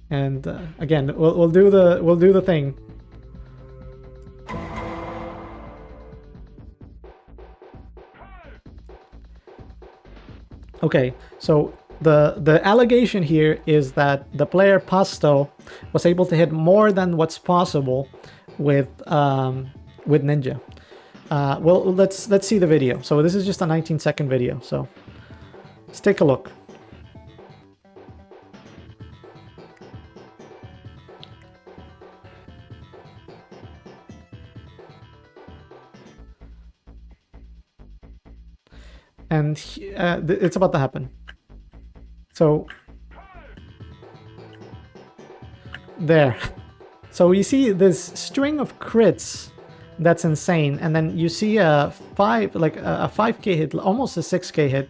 And again, we'll do the thing. Okay, so the allegation here is that the player Pasto was able to hit more than what's possible with Ninja. Well, let's see the video. So this is just a 19-second video. So let's take a look. And it's about to happen. So there. So you see this string of crits that's insane, and then you see a 5K hit, almost a 6K hit.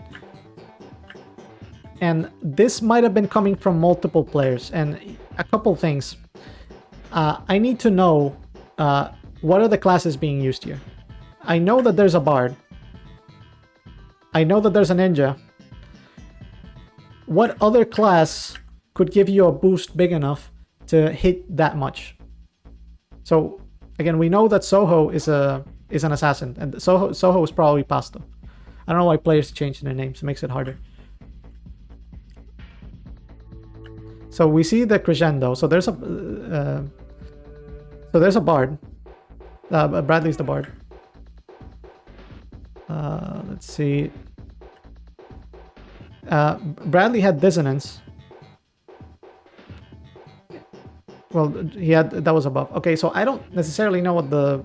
And this might have been coming from multiple players. And a couple things. I need to know what are the classes being used here. I know that there's a bard. I know that there's a ninja. What other class could give you a boost big enough to hit that much? So again, we know that Soho is an assassin, and Soho is probably Pasto. I don't know why players changed their names. It makes it harder. So we see the crescendo. So there's a bard. Bradley's the bard. Let's see. Bradley had dissonance. Well, that was above. Okay, so I don't necessarily know what the.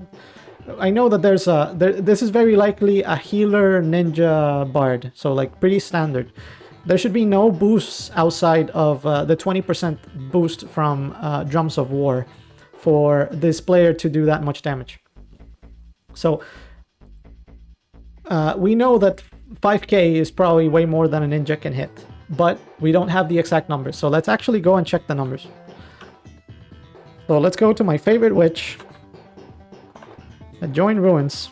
I know that there's this is very likely a healer ninja bard, so like pretty standard. There should be no boosts outside of the 20% boost from Drums of War for this player to do that much damage. So we know that 5K is probably way more than a ninja can hit, but we don't have the exact numbers. So let's actually go and check the numbers. So let's go to my favorite witch, join ruins,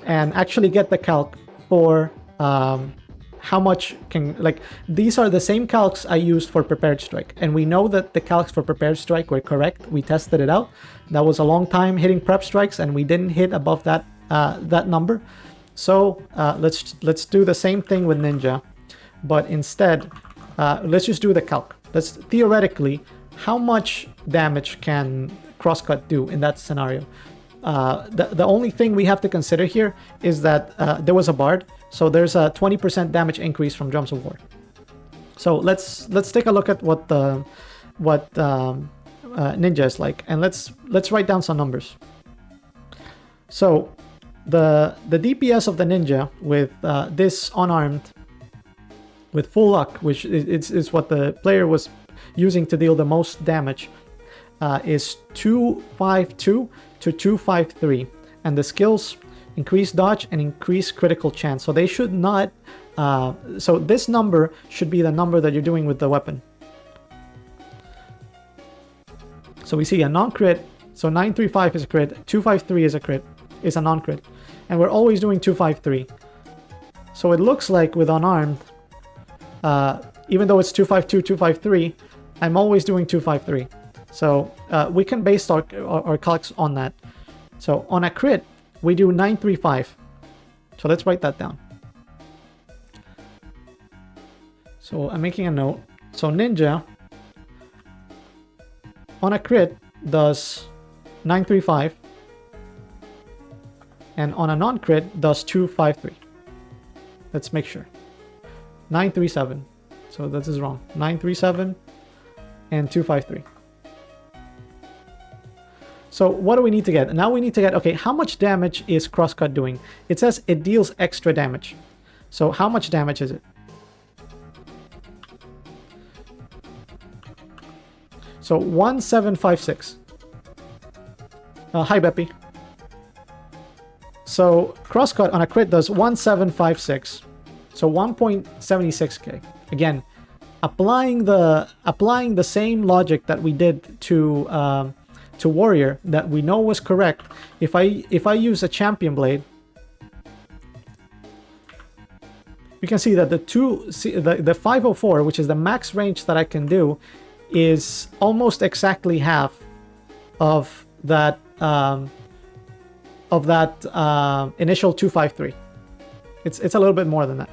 and actually get the calc for how much can, like, these are the same calcs I used for Prepared Strike, and we know that the calcs for Prepared Strike were correct. We tested it out. That was a long time hitting prep strikes, and we didn't hit above that that number. So let's do the same thing with Ninja, but instead let's just do the calc. Let's theoretically, how much damage can crosscut do in that scenario? The only thing we have to consider here is that there was a bard, so there's a 20% damage increase from Drums of War. So let's take a look at what Ninja is like, and let's write down some numbers. So the DPS of the Ninja with this unarmed with full luck, which is what the player was using to deal the most damage, is 252 to 253, and the skills increase dodge and increase critical chance. So they should not. So this number should be the number that you're doing with the weapon. So we see a non-crit. So 935 is a crit. 253 is a crit. Is a non-crit, and we're always doing 253. So it looks like with unarmed, even though it's 252, 253, I'm always doing 253. So we can base our calcs on that. So on a crit, we do 935. So let's write that down. So I'm making a note. So Ninja on a crit does 935, and on a non-crit does 253. Let's make sure. 937. So this is wrong. 937 and 253. So what do we need to get? Now we need to get, okay, how much damage is crosscut doing? It says it deals extra damage. So how much damage is it? So 1756. Hi, Beppy. So crosscut on a crit does 1756. So 1.76k. Again, applying the same logic that we did to Warrior that we know was correct. If I use a champion blade, you can see that the 504, which is the max range that I can do, is almost exactly half of that initial 253. It's a little bit more than that.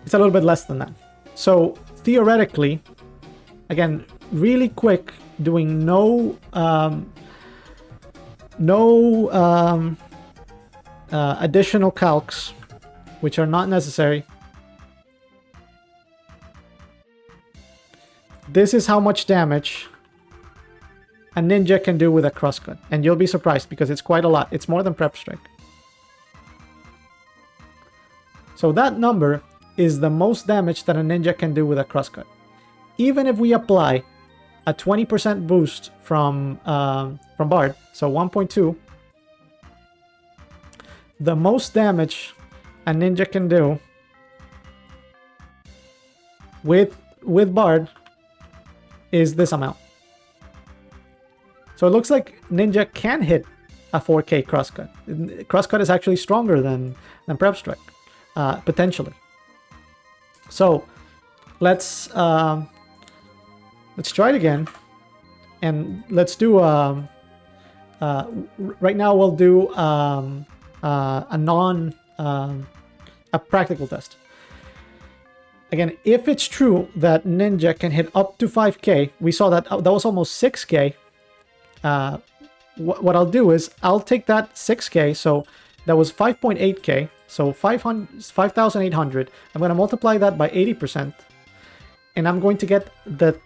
It's a little bit less than that. So theoretically, again, really quick, doing no additional calcs, which are not necessary. This is how much damage a ninja can do with a crosscut, and you'll be surprised because it's quite a lot. It's more than prep strike. So that number is the most damage that a ninja can do with a crosscut. Even if we apply a 20% boost from Bard, so 1.2, the most damage a ninja can do with Bard is this amount. So it looks like ninja can hit a 4K crosscut. Crosscut is actually stronger than prep strike, potentially. So let's try it again, and let's do right now we'll do a practical test. Again, if it's true that ninja can hit up to 5K, we saw that that was almost 6K. What I'll do is I'll take that 6K, so that was 5.8K, so 5,800. I'm going to multiply that by 80%, and I'm going to get the,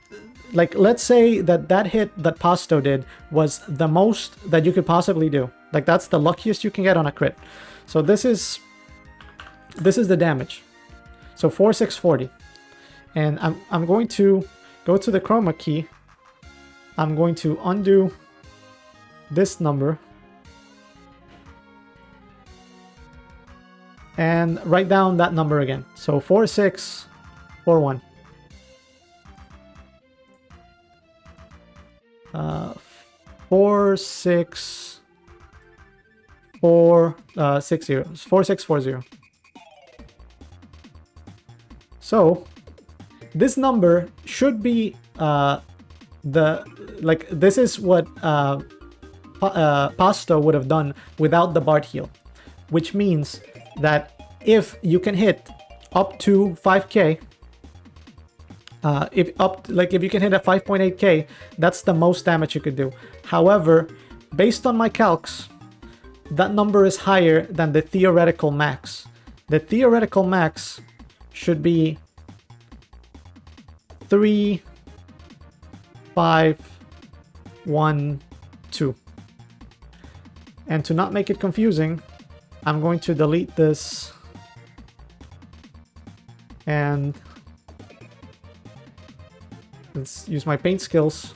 like, let's say that hit that Pasto did was the most that you could possibly do. Like, that's the luckiest you can get on a crit. So this is the damage. So 4640. And I'm going to go to the chroma key. I'm going to undo this number and write down that number again. So 4641. 4640. So this number should be this is what Pasto would have done without the Bard heal, which means that if you can hit up to 5K, if you can hit at 5.8K, that's the most damage you could do. However, based on my calcs, that number is higher than the theoretical max. The theoretical max should be 3,512. And to not make it confusing, I'm going to delete this and let's use my paint skills.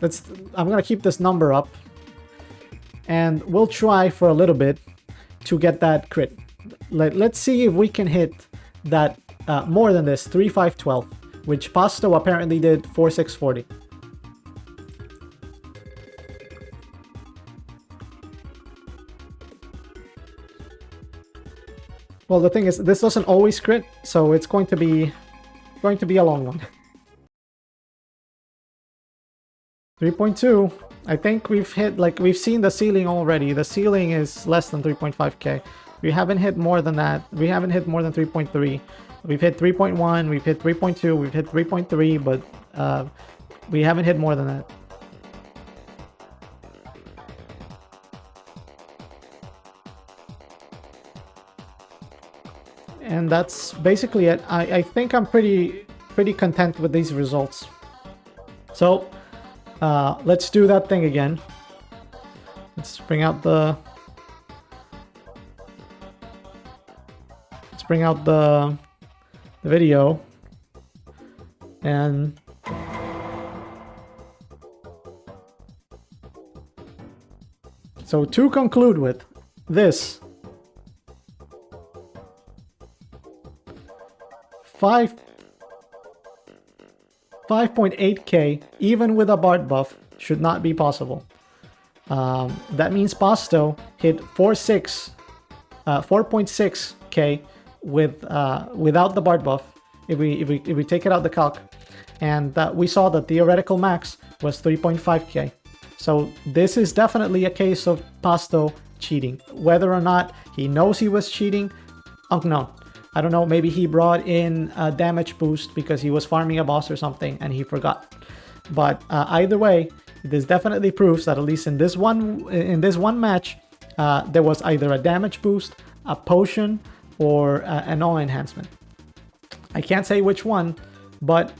I'm gonna keep this number up and we'll try for a little bit to get that crit. Let's see if we can hit that more than this, 3,512, which Pasto apparently did 4,640. Well, the thing is, this doesn't always crit, so it's going to be a long one. 3.2. I think we've hit, we've seen the ceiling already. The ceiling is less than 3.5K. We haven't hit more than that. We haven't hit more than 3.3. We've hit 3.1, we've hit 3.2, we've hit 3.3, but we haven't hit more than that. And that's basically it. I think I'm pretty content with these results. So let's do that thing again. Let's bring out the video, and so to conclude with this, 5.8K even with a Bard buff should not be possible. That means Pasto hit 4.6K with without the Bard buff. If we take it out the calc, And we saw the theoretical max was 3.5k. So this is definitely a case of Pasto cheating. Whether or not he knows he was cheating, unknown. I don't know, maybe he brought in a damage boost because he was farming a boss or something and he forgot. But either way, this definitely proves that at least in this one match, there was either a damage boost, a potion, or an all enhancement. I can't say which one, but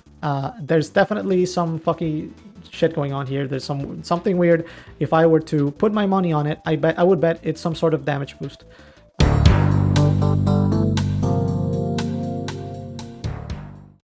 there's definitely some fucking shit going on here. There's something weird. If I were to put my money on it, I would bet it's some sort of damage boost.